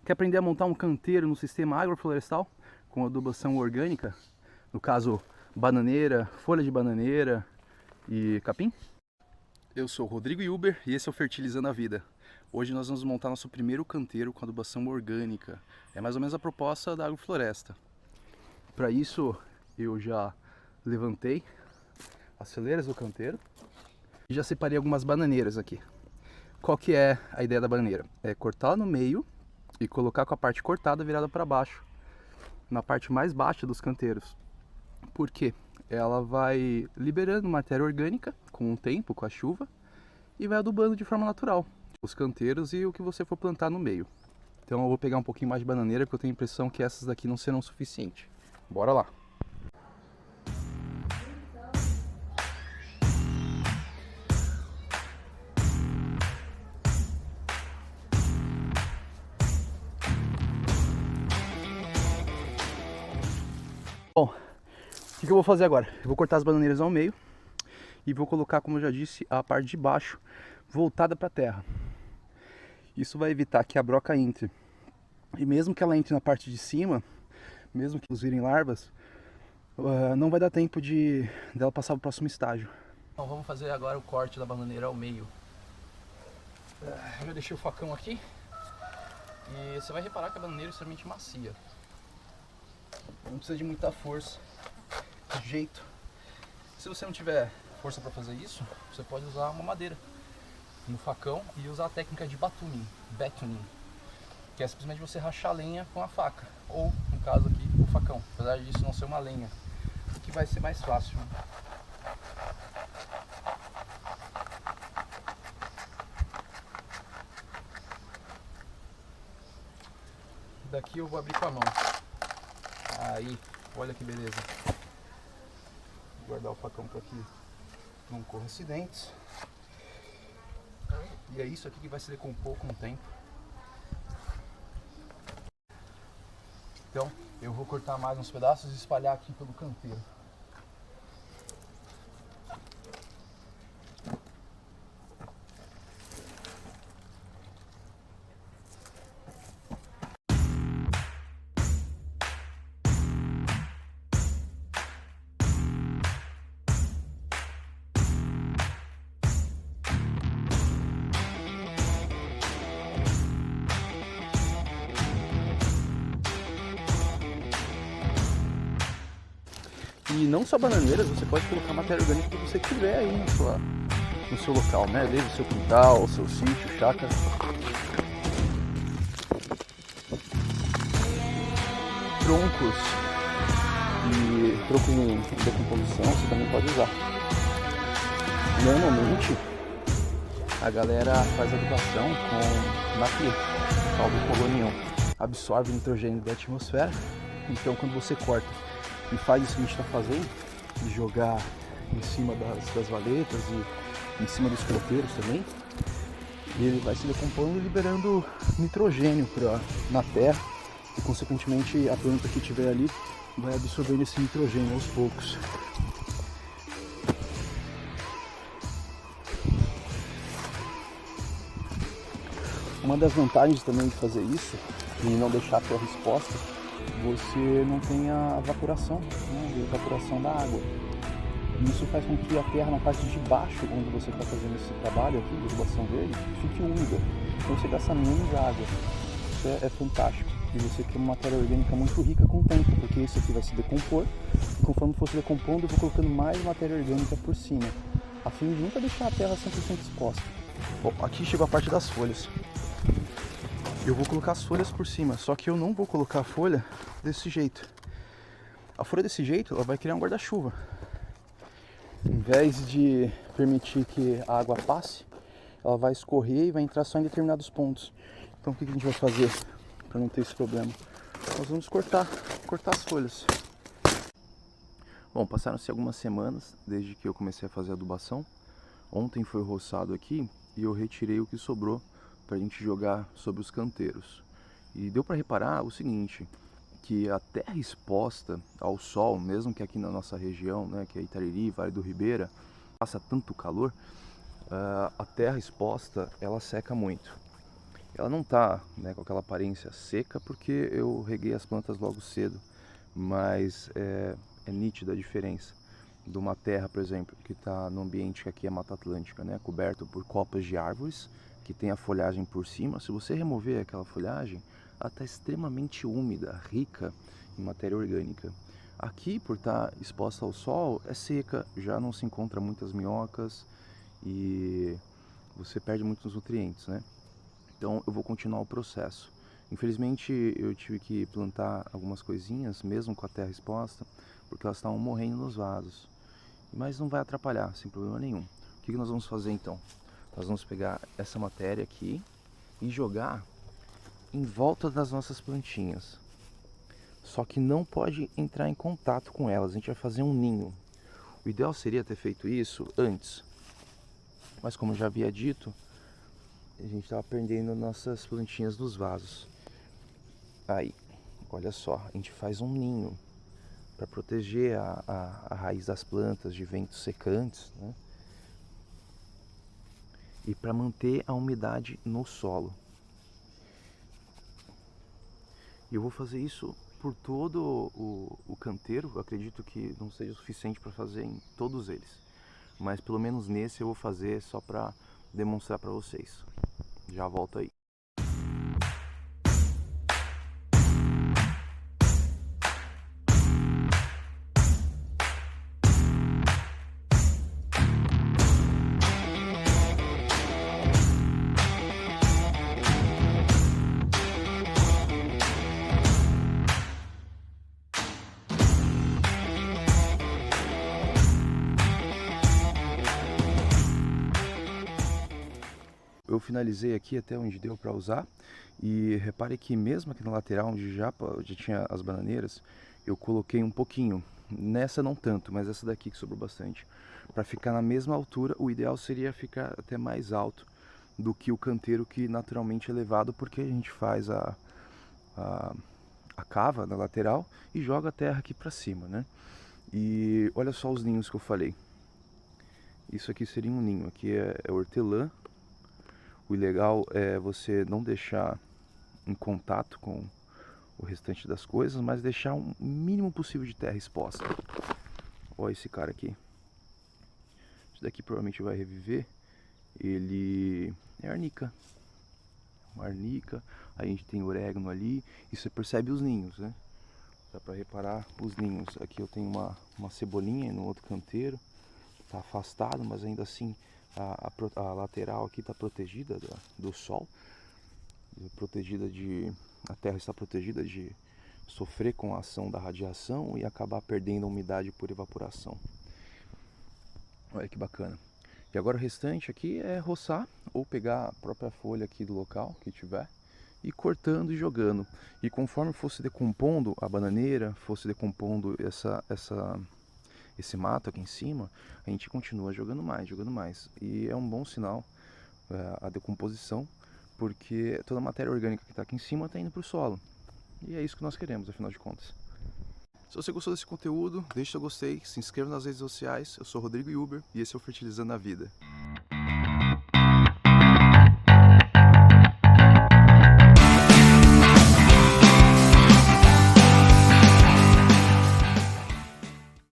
Quer aprender a montar um canteiro no sistema agroflorestal com adubação orgânica, no caso bananeira, folha de bananeira e capim? Eu sou o Rodrigo Huber e esse é o Fertilizando a Vida. Hoje nós vamos montar nosso primeiro canteiro com adubação orgânica. É mais ou menos a proposta da agrofloresta. Para isso eu já levantei as fileiras do canteiro e já separei algumas bananeiras aqui. Qual que é a ideia da bananeira? É cortar no meio e colocar com a parte cortada virada para baixo, na parte mais baixa dos canteiros. Por quê? Ela vai liberando matéria orgânica com o tempo, com a chuva, e vai adubando de forma natural os canteiros e o que você for plantar no meio. Então eu vou pegar um pouquinho mais de bananeira, porque eu tenho a impressão que essas daqui não serão suficientes. Bora lá! Bom, o que eu vou fazer agora? Eu vou cortar as bananeiras ao meio e vou colocar, como eu já disse, a parte de baixo voltada para a terra. Isso vai evitar que a broca entre. E mesmo que ela entre na parte de cima, mesmo que eles virem larvas, não vai dar tempo dela passar para o próximo estágio. Então vamos fazer agora o corte da bananeira ao meio. Eu já deixei o facão aqui e você vai reparar que a bananeira é extremamente macia. Não precisa de muita força, de jeito. Se você não tiver força para fazer isso, você pode usar uma madeira no facão e usar a técnica de batuning, que é simplesmente você rachar a lenha com a faca, ou no caso aqui o facão, apesar disso não ser uma lenha, o que vai ser mais fácil. Daqui eu vou abrir com a mão. Aí, olha que beleza. Vou guardar o facão para que não corra acidentes. E é isso aqui que vai se decompor com o tempo. Então, eu vou cortar mais uns pedaços e espalhar aqui pelo canteiro. E não só bananeiras, você pode colocar matéria orgânica que você tiver aí no seu local, né? Desde o seu quintal, o seu sítio, chácara. Troncos e troncos em decomposição você também pode usar. Normalmente a galera faz adubação com nafia, tal do polonium. Absorve o nitrogênio da atmosfera, então quando você corta e faz isso que a gente está fazendo, de jogar em cima das valetas e em cima dos canteiros também, e ele vai se decompondo e liberando nitrogênio na terra, e consequentemente a planta que tiver ali vai absorvendo esse nitrogênio aos poucos. Uma das vantagens também de fazer isso e não deixar a terra exposta, você não tem a evaporação, né, a evaporação da água. Isso faz com que a terra na parte de baixo, onde você está fazendo esse trabalho aqui, de adubação dele, fique úmida. Então você gasta menos água. Isso é fantástico. E você cria uma matéria orgânica muito rica com o tempo, porque isso aqui vai se decompor. E conforme for se decompondo, eu vou colocando mais matéria orgânica por cima, a fim de nunca deixar a terra 100% exposta. Bom, aqui chegou a parte das folhas. Eu vou colocar as folhas por cima, só que eu não vou colocar a folha desse jeito. A folha desse jeito, ela vai criar um guarda-chuva. Em vez de permitir que a água passe, ela vai escorrer e vai entrar só em determinados pontos. Então o que a gente vai fazer para não ter esse problema? Nós vamos cortar as folhas. Bom, passaram-se algumas semanas desde que eu comecei a fazer a adubação. Ontem foi roçado aqui e eu retirei o que sobrou para a gente jogar sobre os canteiros. E deu para reparar o seguinte, que a terra exposta ao sol, mesmo que aqui na nossa região, né, que é Itariri, Vale do Ribeira, passa tanto calor, a terra exposta ela seca muito. Ela não tá, né, com aquela aparência seca porque eu reguei as plantas logo cedo, mas é nítida a diferença de uma terra, por exemplo, que está no ambiente que aqui é Mata Atlântica, né, coberto por copas de árvores, que tem a folhagem por cima. Se você remover aquela folhagem, ela está extremamente úmida, rica em matéria orgânica. Aqui, por estar exposta ao sol, é seca, já não se encontra muitas minhocas e você perde muitos nutrientes, né? Então eu vou continuar o processo. Infelizmente eu tive que plantar algumas coisinhas, mesmo com a terra exposta, porque elas estavam morrendo nos vasos. Mas não vai atrapalhar, sem problema nenhum. O que nós vamos fazer então? Nós vamos pegar essa matéria aqui e jogar em volta das nossas plantinhas. Só que não pode entrar em contato com elas, a gente vai fazer um ninho. O ideal seria ter feito isso antes, mas como eu já havia dito, a gente estava perdendo nossas plantinhas nos vasos. Aí, olha só, a gente faz um ninho para proteger a raiz das plantas de ventos secantes, né? E para manter a umidade no solo. E eu vou fazer isso por todo o canteiro. Eu acredito que não seja suficiente para fazer em todos eles, mas pelo menos nesse eu vou fazer só para demonstrar para vocês. Já volto aí. Eu finalizei aqui até onde deu para usar e repare que mesmo aqui na lateral onde já tinha as bananeiras, eu coloquei um pouquinho. Nessa não tanto, mas essa daqui que sobrou bastante. Para ficar na mesma altura, o ideal seria ficar até mais alto do que o canteiro, que naturalmente é elevado, porque a gente faz a cava na lateral e joga a terra aqui para cima, né? E olha só os ninhos que eu falei. Isso aqui seria um ninho, aqui é hortelã. O legal é você não deixar em contato com o restante das coisas, mas deixar o mínimo possível de terra exposta. Olha esse cara aqui. Esse daqui provavelmente vai reviver. Ele é arnica. Uma arnica. Aí a gente tem orégano ali. E você percebe os ninhos, né? Dá pra reparar os ninhos. Aqui eu tenho uma cebolinha no outro canteiro. Tá afastado, mas ainda assim a lateral aqui está protegida do sol, a terra está protegida de sofrer com a ação da radiação e acabar perdendo a umidade por evaporação. Olha que bacana. E agora o restante aqui é roçar ou pegar a própria folha aqui do local que tiver e cortando e jogando. E conforme fosse decompondo a bananeira, fosse decompondo esse mato aqui em cima, a gente continua jogando mais, jogando mais. E é um bom sinal a decomposição, porque toda a matéria orgânica que está aqui em cima está indo para o solo. E é isso que nós queremos, afinal de contas. Se você gostou desse conteúdo, deixe seu gostei, se inscreva nas redes sociais. Eu sou Rodrigo Huber e esse é o Fertilizando a Vida.